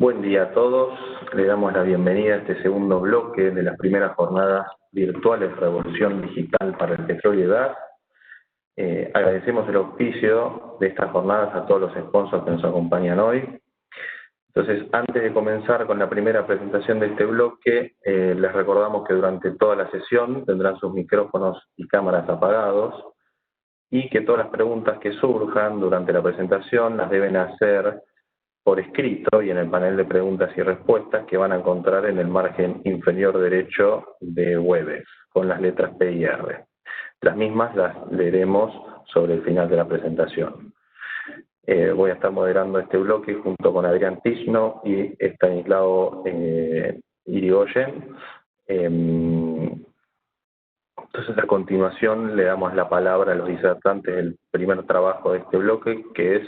Buen día a todos, le damos la bienvenida a este segundo bloque de las primeras jornadas virtuales Revolución Digital para el Petróleo y Gas. Agradecemos el auspicio de estas jornadas a todos los sponsors que nos acompañan hoy. Entonces, antes de comenzar con la primera presentación de este bloque, les recordamos que durante toda la sesión tendrán sus micrófonos y cámaras apagados y que todas las preguntas que surjan durante la presentación las deben hacer por escrito y en el panel de preguntas y respuestas que van a encontrar en el margen inferior derecho de Webex, con las letras P y R. Las mismas las leeremos sobre el final de la presentación. Voy a estar moderando este bloque junto con Adrián Tizno y Stanislao Irigoyen. Entonces, a continuación, le damos la palabra a los disertantes del primer trabajo de este bloque, que es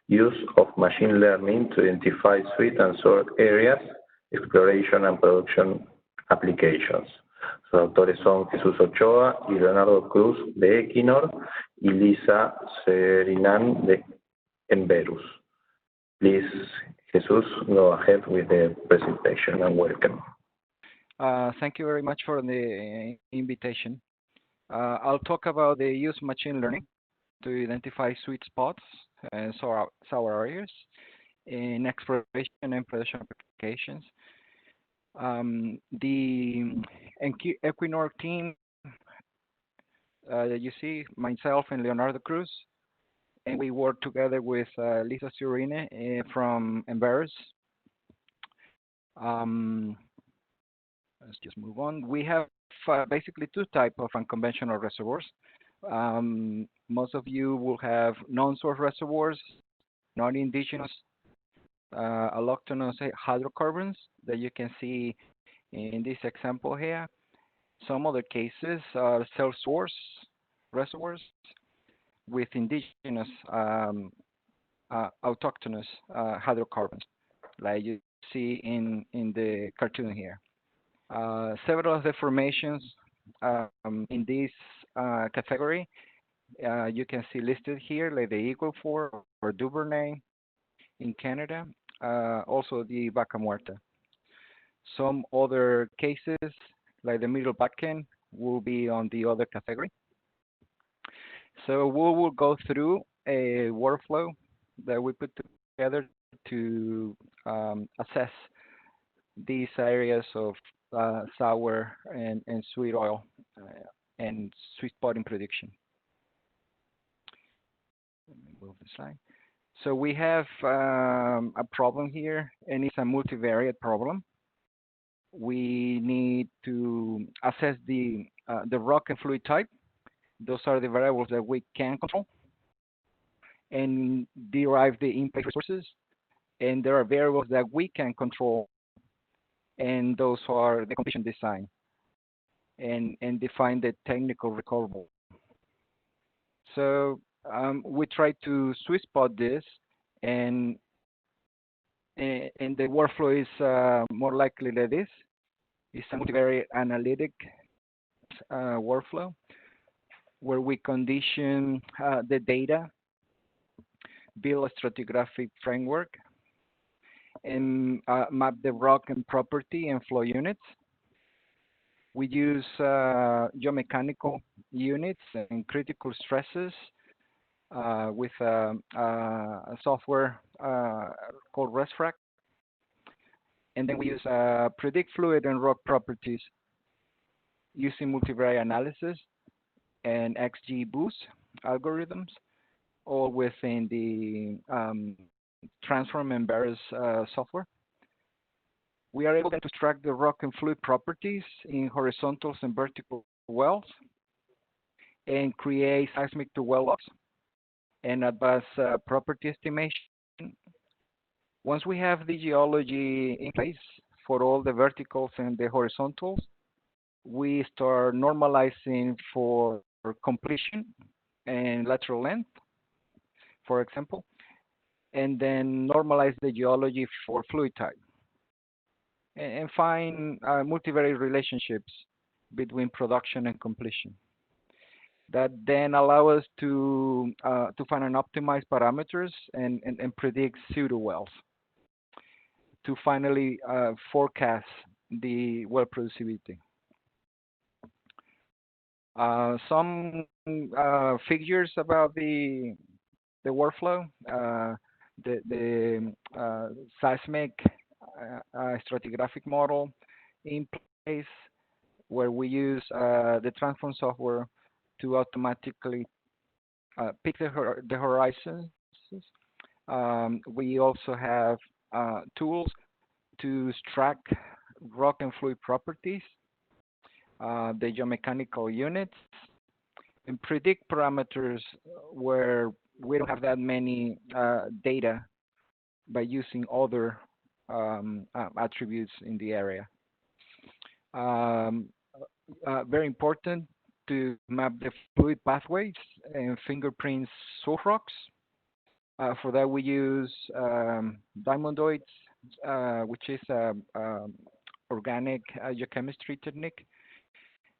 Use of Machine Learning to Identify Sweet and Sour Areas, Exploration and Production Applications. Sus autores son Jesús Ochoa y Leonardo Cruz de Equinor y Lisa Serinán de Enverus. Please, Jesús, go ahead with the presentation and welcome. Thank you very much for the invitation. I'll talk about the use of machine learning to identify sweet spots and sour areas in exploration and production applications. The Equinor team that you see, myself and Leonardo Cruz, and we work together with Lisa Surine from Enverus. Let's just move on. We have basically two types of unconventional reservoirs. Most of you will have non-source reservoirs, non-indigenous alloctonous hydrocarbons that you can see in this example here. Some other cases are self-source reservoirs with indigenous autochthonous hydrocarbons, like you see in the cartoon here. Several of the formations in this category you can see listed here, like the Eagle Ford or Duvernay in Canada, also the Vaca Muerta. Some other cases, like the Middle Bakken, will be on the other category. So we will go through a workflow that we put together to assess these areas of sour and sweet oil and sweet spot in prediction. Let me move the slide. So we have a problem here, and it's a multivariate problem. We need to assess the rock and fluid type. Those are the variables that we can control, and derive the in-place resources. And there are variables that we can control, and those are the completion design and define the technical recoverable. So we try to sweet spot this, and the workflow is more likely like this. It's a multivariate analytic workflow where we condition the data, build a stratigraphic framework, and map the rock and property and flow units. We use geomechanical units and critical stresses with a software called ResFrac. And then we use predict fluid and rock properties using multivariate analysis and XGBoost algorithms, all within the Transform Enverus software. We are able to extract the rock and fluid properties in horizontals and vertical wells and create seismic to well logs and advanced property estimation. Once we have the geology in place for all the verticals and the horizontals, we start normalizing for completion and lateral length, for example, and then normalize the geology for fluid type, and find multivariate relationships between production and completion that then allow us to find and optimize parameters and predict pseudo wells. to finally forecast the well producibility. Some figures about the workflow. The seismic stratigraphic model in place, where we use the transform software to automatically pick the horizons. We also have tools to extract rock and fluid properties, the geomechanical units, and predict parameters where we don't have that many data by using other attributes in the area. Very important to map the fluid pathways and fingerprints source rocks. For that, we use diamondoids, which is organic geochemistry technique,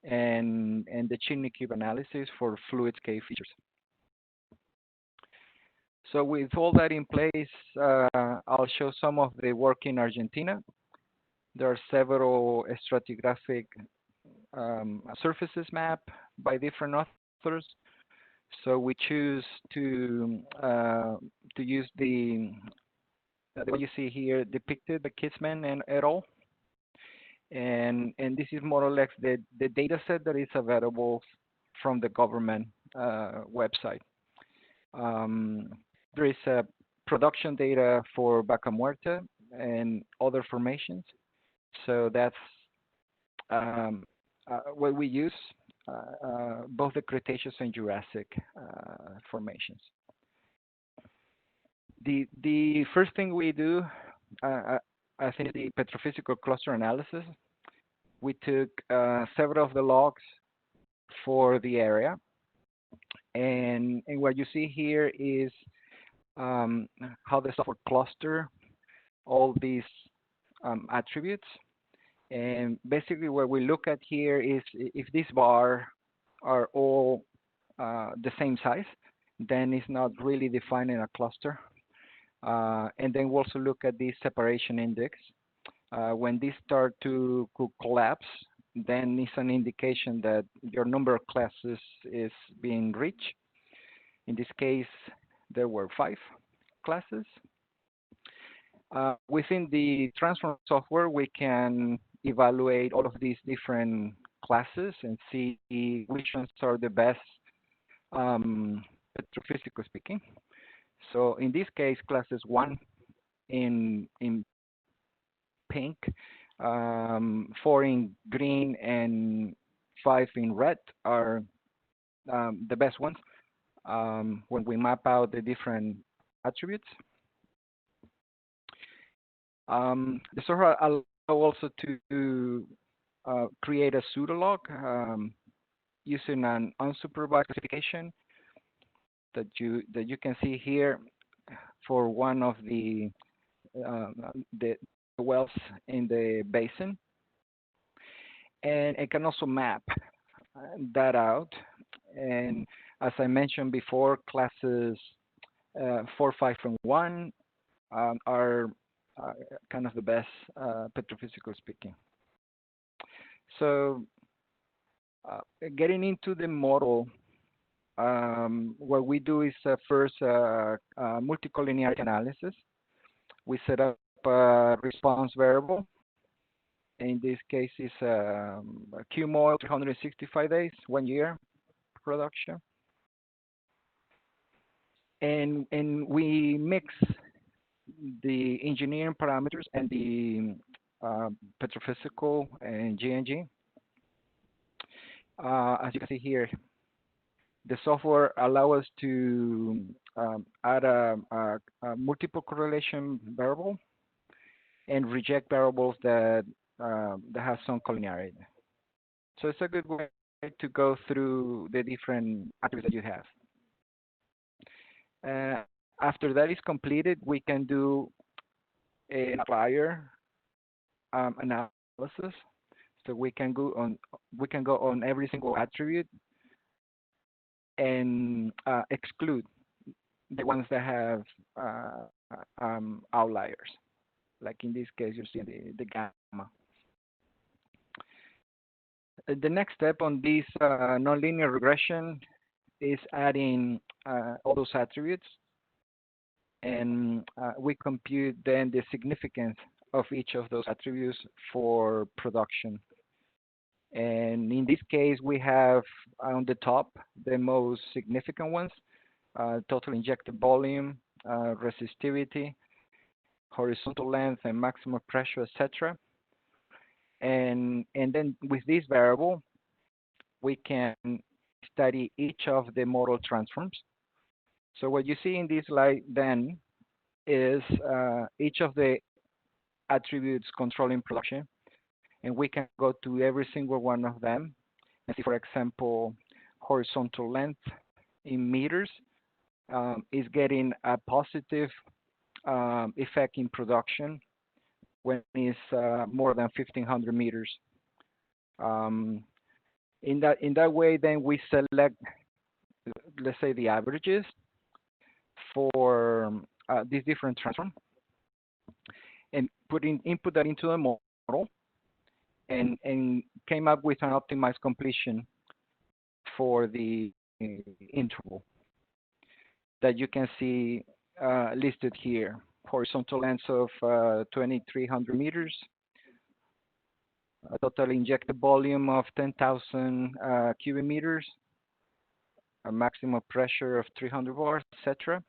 and the chimney cube analysis for fluid scale features. So with all that in place, I'll show some of the work in Argentina. There are several stratigraphic surfaces mapped by different authors. So we choose to use the what you see here depicted, the Kisman and et al. And this is more or less the data set that is available from the government website. There is production data for Vaca Muerta and other formations. So that's what we use, both the Cretaceous and Jurassic formations. The first thing we do, I think, the petrophysical cluster analysis. We took several of the logs for the area, and what you see here is how the software cluster all these attributes. And basically what we look at here is if these bars are all the same size, then it's not really defining a cluster. And then we also look at the separation index. When these start to collapse, then it's an indication that your number of classes is being reached. In this case, there were 5 classes. Within the transform software, we can evaluate all of these different classes and see which ones are the best, petrophysical speaking. So in this case, classes 1 in pink, 4 in green, and 5 in red are the best ones when we map out the different attributes. The software allows also to create a pseudolog using an unsupervised classification that you can see here for one of the wells in the basin, and it can also map that out. And as I mentioned before, classes 4, 5, and 1 are kind of the best petrophysical speaking. So getting into the model, what we do is first multicollinear analysis. We set up a response variable. In this case, it's QMOL 365 days, 1 year production. And we mix the engineering parameters and the petrophysical and GNG. As you can see here, the software allows us to add a multiple correlation variable and reject variables that have some collinearity. So it's a good way to go through the different attributes that you have. After that is completed, we can do an outlier analysis. So we can go on every single attribute and exclude the ones that have outliers. like in this case, you see the gamma. The next step on this nonlinear regression is adding all those attributes, and we compute then the significance of each of those attributes for production. And in this case, we have on the top the most significant ones: total injected volume, resistivity, horizontal length, and maximum pressure, etc. And then with this variable, we can study each of the model transforms. So what you see in this slide then is each of the attributes controlling production, and we can go to every single one of them and see, for example, horizontal length in meters is getting a positive effect in production when it's more than 1,500 meters. In that way, then we select, let's say, the averages for these different transforms, and input that into the model, and came up with an optimized completion for the interval that you can see listed here. Horizontal length of 2,300 meters, a total injected volume of 10,000 cubic meters, a maximum pressure of 300 bars, etc.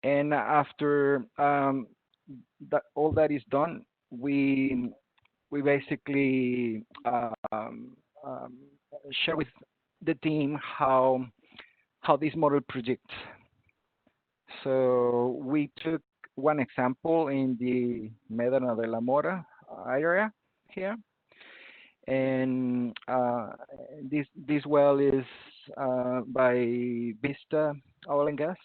And after all that is done, we basically share with the team how this model predicts. So we took one example in the Medina de la Mora area here, and this well is by Vista Oil and Gas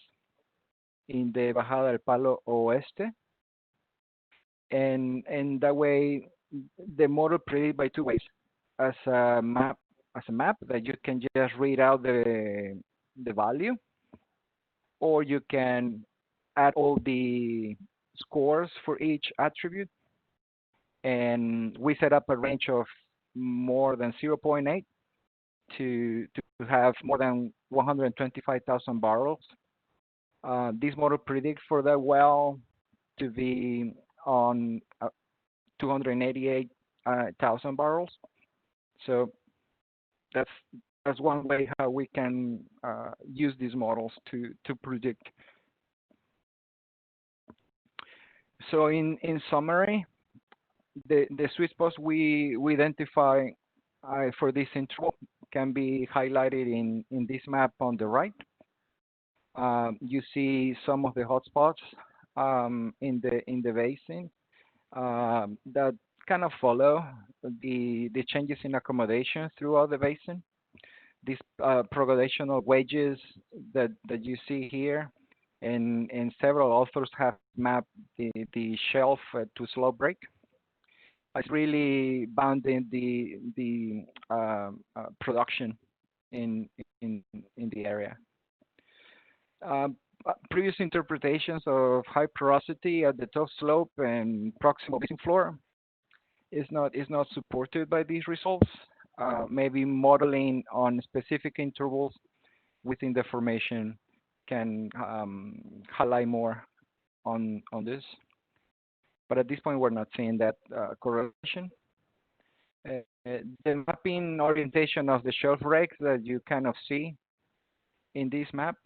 in the Bajada del Palo Oeste, and that way the model predicts by two ways: as a map that you can just read out the value, or you can add all the scores for each attribute. And we set up a range of more than 0.8 to have more than 125,000 barrels. This model predicts for that well to be on 288,000 barrels. So that's one way how we can use these models to predict. So in summary, the sweet spots we identify for this interval can be highlighted in this map on the right. You see some of the hotspots in the basin that kind of follow the changes in accommodation throughout the basin. These progradational wedges that you see here, and several authors have mapped the shelf to slope break. It's really bounding the production in the area. Previous interpretations of high porosity at the top slope and proximal basin floor is not supported by these results. Maybe modeling on specific intervals within the formation can highlight more on this. But at this point, we're not seeing that correlation. The mapping orientation of the shelf breaks that you kind of see in this map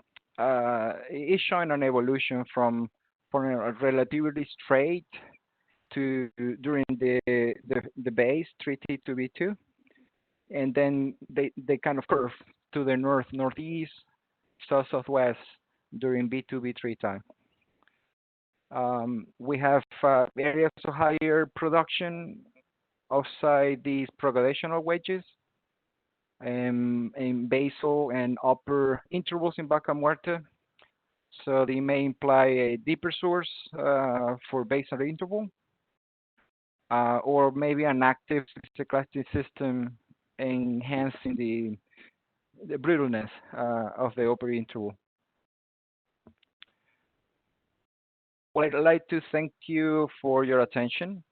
is showing an evolution from a relatively straight to during the base 3T to B2, and then they kind of curve to the northeast, southwest during B2 B3 time. We have areas of higher production outside these progradational wedges, in basal and upper intervals in Vaca Muerta. So they may imply a deeper source for basal interval, or maybe an active stochastic system enhancing the brittleness of the upper interval. Well, I'd like to thank you for your attention,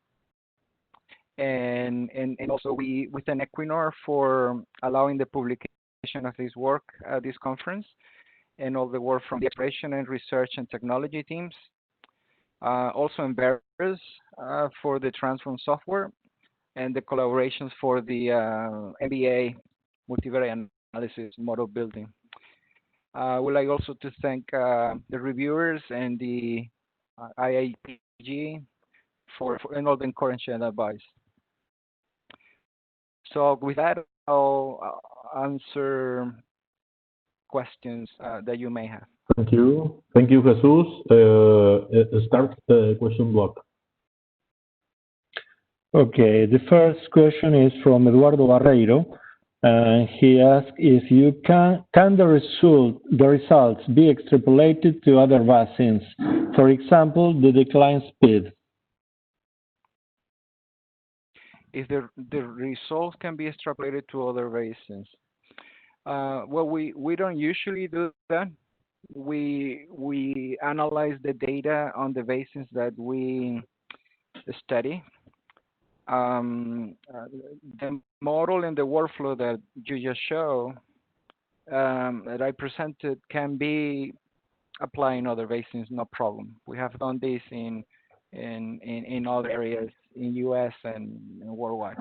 and also we thank Equinor for allowing the publication of this work at this conference, and all the work from the exploration and research and technology teams. Also Embarrass for the transform software and the collaborations for the MBA multivariate analysis model building. I would like also to thank the reviewers and the IAPG for and all the encouragement and advice. So with that, I'll answer questions that you may have. Thank you. Thank you, Jesus. Start the question block. Okay, the first question is from Eduardo Barreiro. He asks if you can the results be extrapolated to other basins, for example, the decline speed. If the results can be extrapolated to other basins. Well, we don't usually do that. We analyze the data on the basins that we study. The model and the workflow that you just showed that I presented can be applied in other basins, no problem. We have done this in other areas in US and worldwide.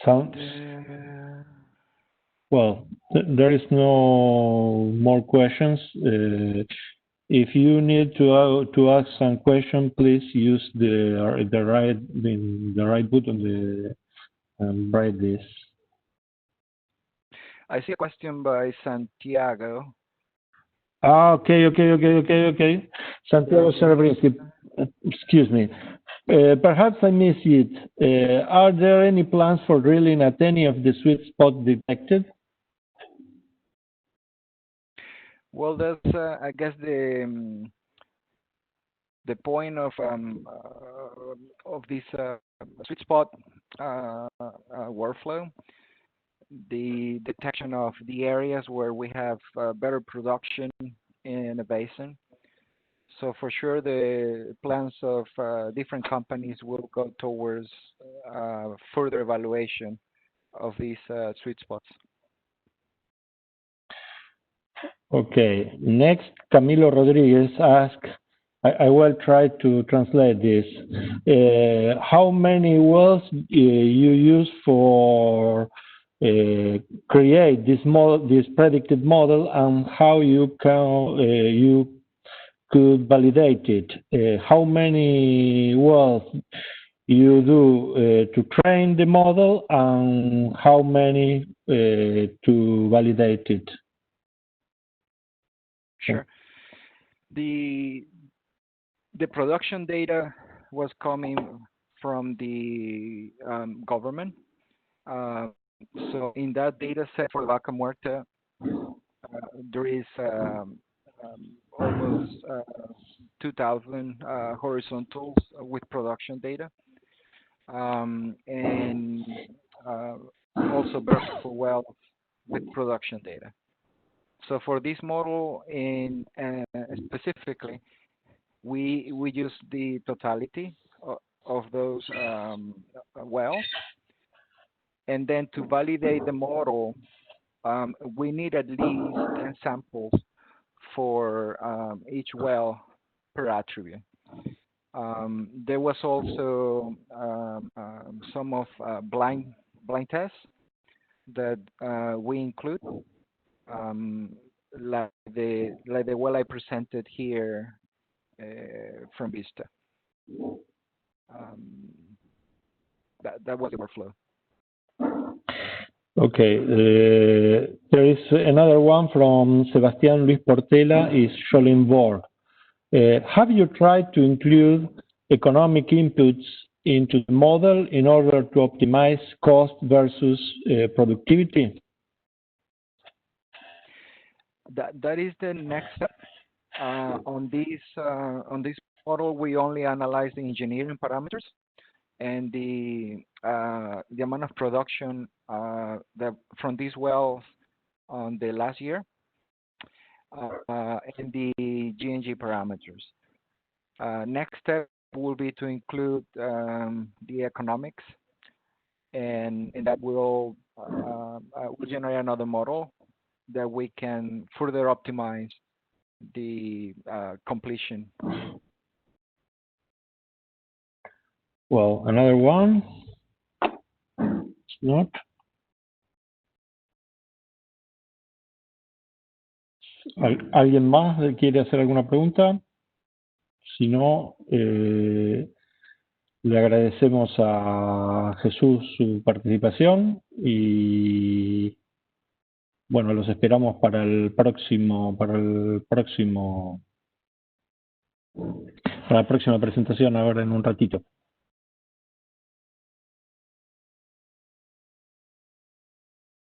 Sounds well. There is no more questions. If you need to ask some question, please use the right button and write this. I see a question by Santiago. Okay. Santiago Cerebrinsky, excuse me. Perhaps I missed it. Are there any plans for drilling at any of the sweet spots detected? Well, that's I guess the point of this sweet spot workflow, the detection of the areas where we have better production in a basin. So for sure, the plans of different companies will go towards further evaluation of these sweet spots. Okay. Next, Camilo Rodriguez asks, I will try to translate this. How many wells you use for create this predicted model, and how you could validate it? How many wells you do to train the model, and how many to validate it? Sure. The production data was coming from the government. So in that data set for Vaca Muerta, there is almost 2,000 horizontals with production data, and also vertical wells with production data. So for this model, specifically, we use the totality of those wells, and then to validate the model, we need at least 10 samples for each well per attribute. There was also some of blind tests that we include, like the well I presented here from Vista. That was the workflow. Okay, there is another one from Sebastian Luis Portela, is Schollenborg. Have you tried to include economic inputs into the model in order to optimize cost versus productivity? That is the next step. On this model, we only analyze the engineering parameters, and the amount of production from these wells on the last year, and the G&G parameters. Next step will be to include the economics, and that will generate another model that we can further optimize the completion. Well, another one. It's not. ¿Alguien más quiere hacer alguna pregunta? Si no, le agradecemos a Jesús su participación y bueno, los esperamos para la próxima presentación ahora en un ratito.